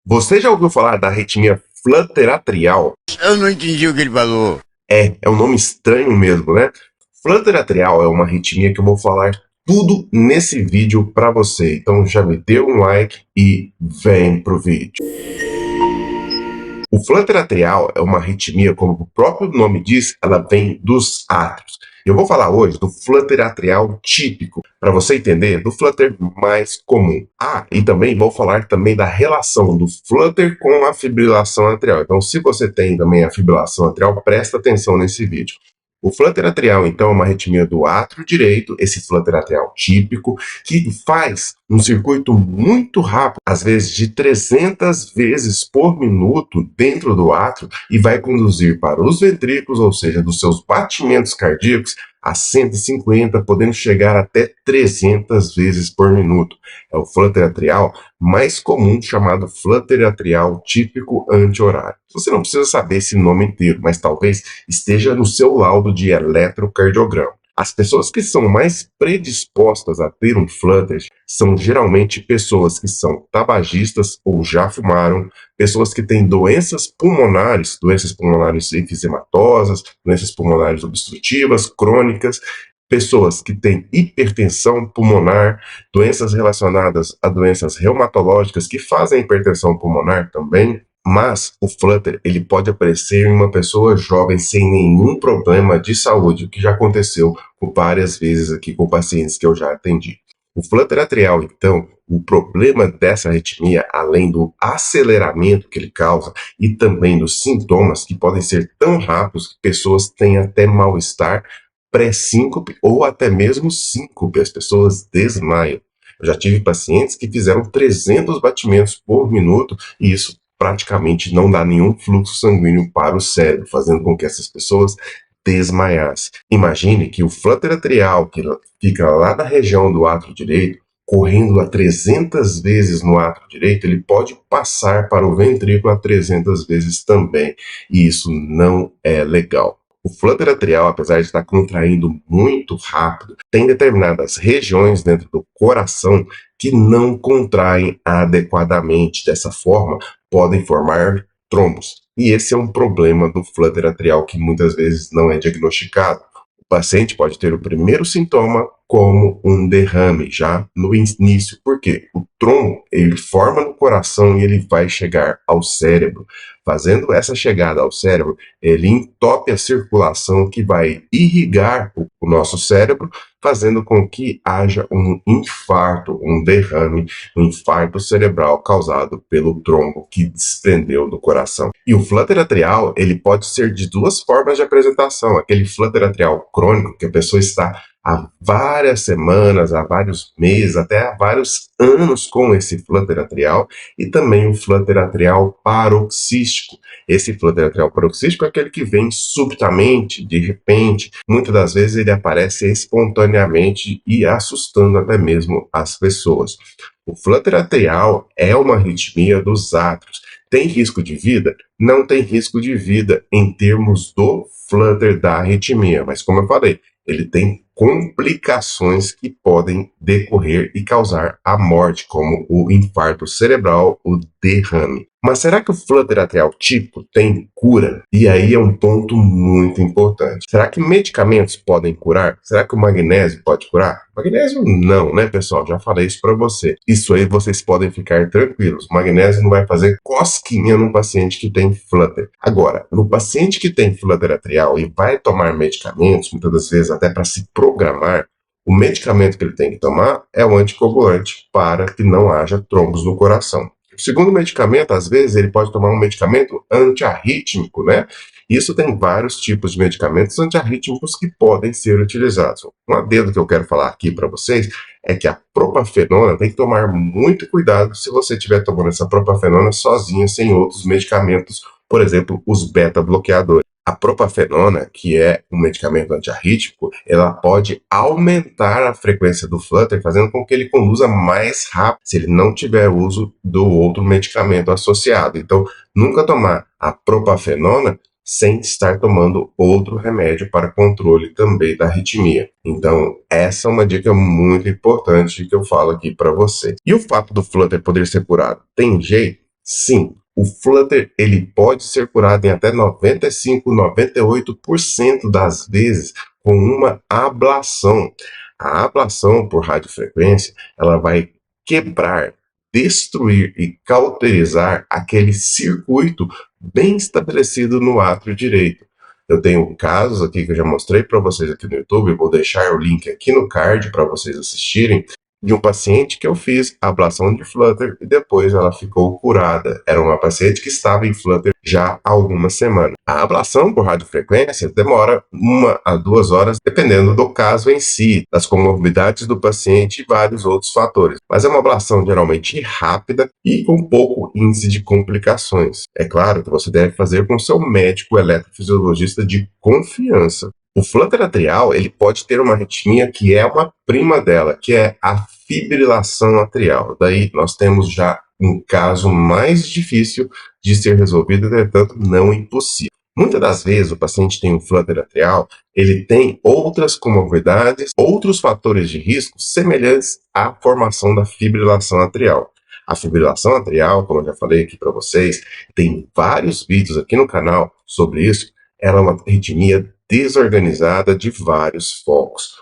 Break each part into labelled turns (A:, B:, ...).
A: Você já ouviu falar da arritmia flutter atrial?
B: Eu não entendi o que ele falou.
A: É um nome estranho mesmo, né? Flutter atrial é uma arritmia que eu vou falar tudo nesse vídeo para você. Então já me dê um like e vem pro vídeo. O flutter atrial é uma arritmia, como o próprio nome diz, ela vem dos átrios. Eu vou falar hoje do flutter atrial típico, para você entender, do flutter mais comum. E também vou falar também da relação do flutter com a fibrilação atrial. Então, se você tem também a fibrilação atrial, presta atenção nesse vídeo. O flutter atrial, então, é uma arritmia do átrio direito, esse flutter atrial típico, que faz um circuito muito rápido, às vezes de 300 vezes por minuto dentro do átrio, e vai conduzir para os ventrículos, ou seja, dos seus batimentos cardíacos, a 150, podendo chegar até 300 vezes por minuto. É o flutter atrial mais comum, chamado flutter atrial típico anti-horário. Você não precisa saber esse nome inteiro, mas talvez esteja no seu laudo de eletrocardiograma. As pessoas que são mais predispostas a ter um flutter são geralmente pessoas que são tabagistas ou já fumaram, pessoas que têm doenças pulmonares enfisematosas, doenças pulmonares obstrutivas, crônicas, pessoas que têm hipertensão pulmonar, doenças relacionadas a doenças reumatológicas que fazem hipertensão pulmonar também. Mas o flutter, ele pode aparecer em uma pessoa jovem sem nenhum problema de saúde, o que já aconteceu várias vezes aqui com pacientes que eu já atendi. O flutter atrial, então, o problema dessa arritmia, além do aceleramento que ele causa e também dos sintomas que podem ser tão rápidos que pessoas têm até mal-estar, pré-síncope ou até mesmo síncope, as pessoas desmaiam. Eu já tive pacientes que fizeram 300 batimentos por minuto e isso praticamente não dá nenhum fluxo sanguíneo para o cérebro, fazendo com que essas pessoas desmaiassem. Imagine que o flutter atrial, que fica lá na região do átrio direito, correndo a 300 vezes no átrio direito, ele pode passar para o ventrículo a 300 vezes também, e isso não é legal. O flutter atrial, apesar de estar contraindo muito rápido, tem determinadas regiões dentro do coração que não contraem adequadamente. Dessa forma, podem formar trombos. E esse é um problema do flutter atrial que muitas vezes não é diagnosticado. O paciente pode ter o primeiro sintoma como um derrame já no início. Por quê? O trombo, ele forma no coração e ele vai chegar ao cérebro. Fazendo essa chegada ao cérebro, ele entope a circulação que vai irrigar o nosso cérebro, fazendo com que haja um infarto, um derrame, um infarto cerebral causado pelo trombo que desprendeu do coração. E o flutter atrial, ele pode ser de duas formas de apresentação. Aquele flutter atrial crônico, que a pessoa está há várias semanas, há vários meses, até há vários anos com esse flutter atrial, e também o flutter atrial paroxístico. Esse flutter atrial paroxístico é aquele que vem subitamente, de repente, muitas das vezes ele aparece espontaneamente e assustando até mesmo as pessoas. O flutter atrial é uma arritmia dos átrios. Tem risco de vida? Não tem risco de vida em termos do flutter da arritmia, mas como eu falei, ele tem complicações que podem decorrer e causar a morte, como o infarto cerebral, o derrame. Mas será que o flutter atrial típico tem cura? E aí é um ponto muito importante. Será que medicamentos podem curar? Será que o magnésio pode curar? Magnésio não, né, pessoal? Já falei isso para você. Isso aí vocês podem ficar tranquilos. O magnésio não vai fazer cosquinha no paciente que tem flutter. Agora, no paciente que tem flutter atrial e vai tomar medicamentos, muitas das vezes até para se programar, o medicamento que ele tem que tomar é o anticoagulante para que não haja trombos no coração. O segundo medicamento, às vezes, ele pode tomar um medicamento antiarrítmico, né? Isso tem vários tipos de medicamentos antiarrítmicos que podem ser utilizados. Um adendo que eu quero falar aqui para vocês é que a propafenona tem que tomar muito cuidado se você estiver tomando essa propafenona sozinha, sem outros medicamentos, por exemplo, os beta-bloqueadores. A propafenona, que é um medicamento antiarrítmico, ela pode aumentar a frequência do flutter, fazendo com que ele conduza mais rápido, se ele não tiver uso do outro medicamento associado. Então, nunca tomar a propafenona sem estar tomando outro remédio para controle também da arritmia. Então, essa é uma dica muito importante que eu falo aqui para você. E o fato do flutter poder ser curado, tem jeito? Sim, o Flutter ele pode ser curado em até 95, 98% das vezes com uma ablação. A ablação por radiofrequência, ela vai quebrar, destruir e cauterizar aquele circuito bem estabelecido no átrio direito. Eu tenho casos aqui que eu já mostrei para vocês aqui no YouTube, vou deixar o link aqui no card para vocês assistirem, de um paciente que eu fiz a ablação de Flutter e depois ela ficou curada. Era uma paciente que estava em Flutter já há algumas semanas. A ablação por radiofrequência demora 1 a 2 horas, dependendo do caso em si, das comorbidades do paciente e vários outros fatores. Mas é uma ablação geralmente rápida e com pouco índice de complicações. É claro que você deve fazer com seu médico eletrofisiologista de confiança. O Flutter atrial, ele pode ter uma arritmia que é uma prima dela, que é a fibrilação atrial. Daí nós temos já um caso mais difícil de ser resolvido, entretanto não impossível. Muitas das vezes o paciente tem um Flutter atrial, ele tem outras comorbidades, outros fatores de risco semelhantes à formação da fibrilação atrial. A fibrilação atrial, como eu já falei aqui para vocês, tem vários vídeos aqui no canal sobre isso. Ela é uma arritmia desorganizada de vários focos.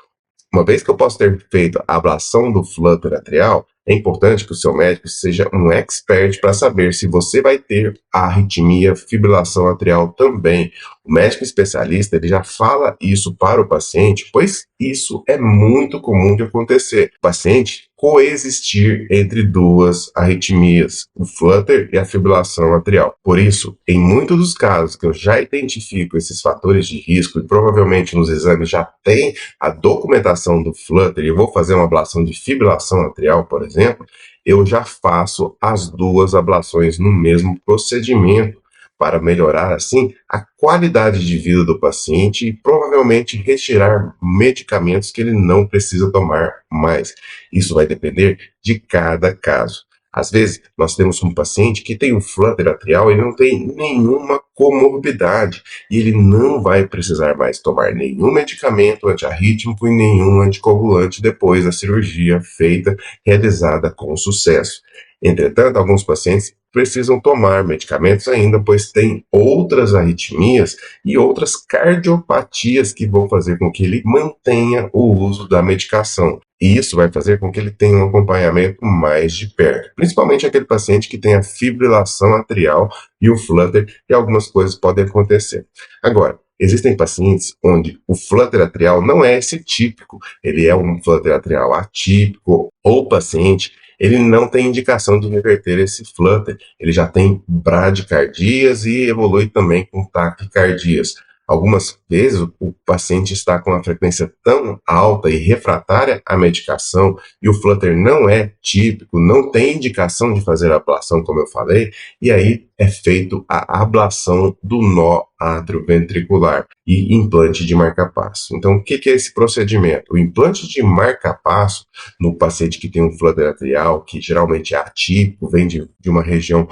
A: Uma vez que eu posso ter feito a ablação do Flutter atrial, é importante que o seu médico seja um expert para saber se você vai ter a arritmia fibrilação atrial também. O médico especialista ele já fala isso para o paciente, pois isso é muito comum de acontecer. O paciente coexistir entre duas arritmias, o Flutter e a fibrilação atrial. Por isso, em muitos dos casos que eu já identifico esses fatores de risco e provavelmente nos exames já tem a documentação do Flutter e eu vou fazer uma ablação de fibrilação atrial, por exemplo, eu já faço as duas ablações no mesmo procedimento para melhorar, assim, a qualidade de vida do paciente e provavelmente retirar medicamentos que ele não precisa tomar mais. Isso vai depender de cada caso. Às vezes, nós temos um paciente que tem um Flutter atrial e não tem nenhuma comorbidade e ele não vai precisar mais tomar nenhum medicamento antiarrítmico e nenhum anticoagulante depois da cirurgia feita, realizada com sucesso. Entretanto, alguns pacientes precisam tomar medicamentos ainda, pois tem outras arritmias e outras cardiopatias que vão fazer com que ele mantenha o uso da medicação. E isso vai fazer com que ele tenha um acompanhamento mais de perto, principalmente aquele paciente que tem a fibrilação atrial e o Flutter, e algumas coisas podem acontecer. Agora, existem pacientes onde o Flutter atrial não é esse típico, ele é um Flutter atrial atípico, ou o paciente ele não tem indicação de reverter esse Flutter, ele já tem bradicardias e evolui também com taquicardias. Algumas vezes o paciente está com uma frequência tão alta e refratária à medicação e o Flutter não é típico, não tem indicação de fazer a ablação, como eu falei, e aí é feito a ablação do nó atrioventricular e implante de marca-passo. Então, o que é esse procedimento? O implante de marca-passo no paciente que tem um Flutter atrial, que geralmente é atípico, vem de uma região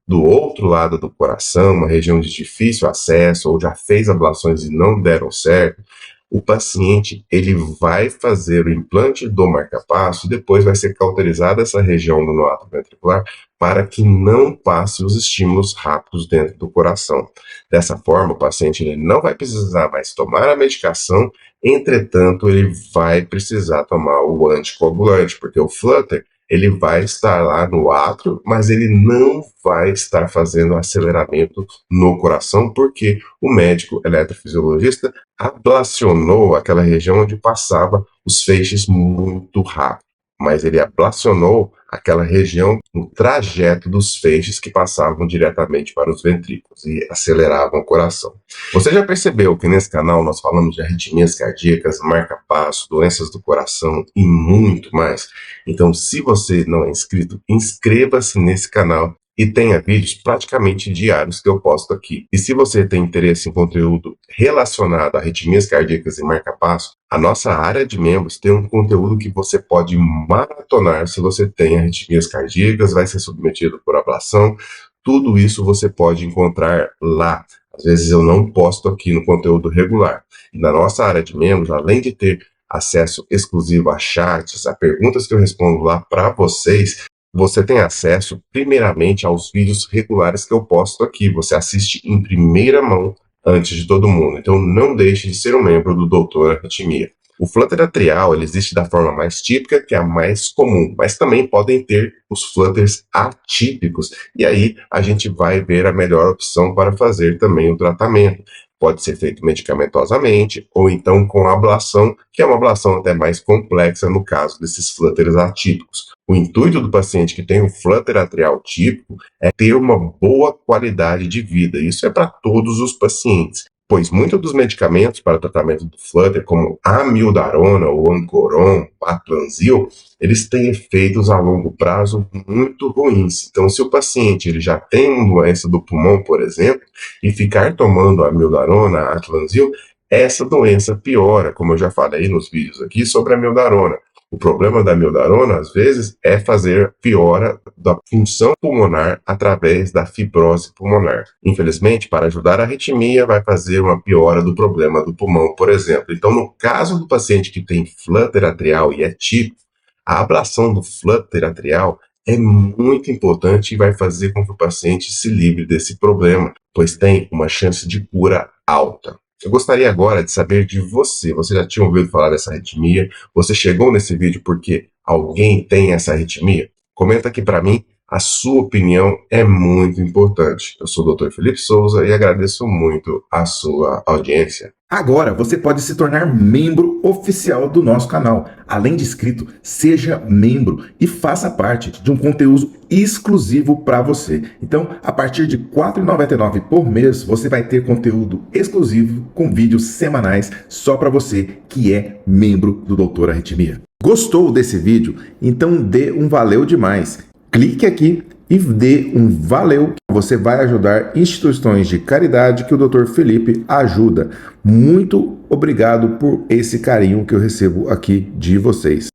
A: do outro lado do coração, uma região de difícil acesso, ou já fez ablações e não deram certo, o paciente ele vai fazer o implante do marca-passo e depois vai ser cauterizada essa região do nó atrioventricular para que não passe os estímulos rápidos dentro do coração. Dessa forma, o paciente ele não vai precisar mais tomar a medicação, entretanto, ele vai precisar tomar o anticoagulante, porque o Flutter ele vai estar lá no átrio, mas ele não vai estar fazendo aceleramento no coração, porque o médico eletrofisiologista ablacionou aquela região onde passava os feixes muito rápido. Mas ele ablacionou aquela região no trajeto dos feixes que passavam diretamente para os ventrículos e aceleravam o coração. Você já percebeu que nesse canal nós falamos de arritmias cardíacas, marca-passo, doenças do coração e muito mais? Então, se você não é inscrito, inscreva-se nesse canal e tenha vídeos praticamente diários que eu posto aqui. E se você tem interesse em conteúdo relacionado a arritmias cardíacas e marca-passo, a nossa área de membros tem um conteúdo que você pode maratonar se você tem arritmias cardíacas, vai ser submetido por ablação. Tudo isso você pode encontrar lá. Às vezes eu não posto aqui no conteúdo regular. E na nossa área de membros, além de ter acesso exclusivo a chats, a perguntas que eu respondo lá para vocês, Você tem acesso, primeiramente, aos vídeos regulares que eu posto aqui. Você assiste em primeira mão antes de todo mundo. Então, não deixe de ser um membro do Doutor Arritmia. O flutter atrial ele existe da forma mais típica, que é a mais comum, mas também podem ter os flutters atípicos. E aí a gente vai ver a melhor opção para fazer também o tratamento. Pode ser feito medicamentosamente ou então com ablação, que é uma ablação até mais complexa no caso desses flutters atípicos. O intuito do paciente que tem um flutter atrial típico é ter uma boa qualidade de vida. Isso é para todos os pacientes, pois muitos dos medicamentos para o tratamento do flutter, como a amiodarona, o Ancoron, Atlanzil, eles têm efeitos a longo prazo muito ruins. Então, se o paciente ele já tem uma doença do pulmão, por exemplo, e ficar tomando a amiodarona, a Atlanzil, essa doença piora, como eu já falei nos vídeos aqui sobre a amiodarona. O problema da amiodarona, às vezes, é fazer piora da função pulmonar através da fibrose pulmonar. Infelizmente, para ajudar a arritmia, vai fazer uma piora do problema do pulmão, por exemplo. Então, no caso do paciente que tem flutter atrial e é típico, a ablação do flutter atrial é muito importante e vai fazer com que o paciente se livre desse problema, pois tem uma chance de cura alta. Eu gostaria agora de saber de você. Você já tinha ouvido falar dessa arritmia? Você chegou nesse vídeo porque alguém tem essa arritmia? Comenta aqui para mim. A sua opinião é muito importante. Eu sou o Dr. Felipe Souza e agradeço muito a sua audiência.
C: Agora você pode se tornar membro oficial do nosso canal. Além de inscrito, seja membro e faça parte de um conteúdo exclusivo para você. Então, a partir de R$ 4,99 por mês, você vai ter conteúdo exclusivo com vídeos semanais só para você que é membro do Doutor Arritmia. Gostou desse vídeo? Então dê um valeu demais. Clique aqui e dê um valeu. Você vai ajudar instituições de caridade que o Dr. Felipe ajuda. Muito obrigado por esse carinho que eu recebo aqui de vocês.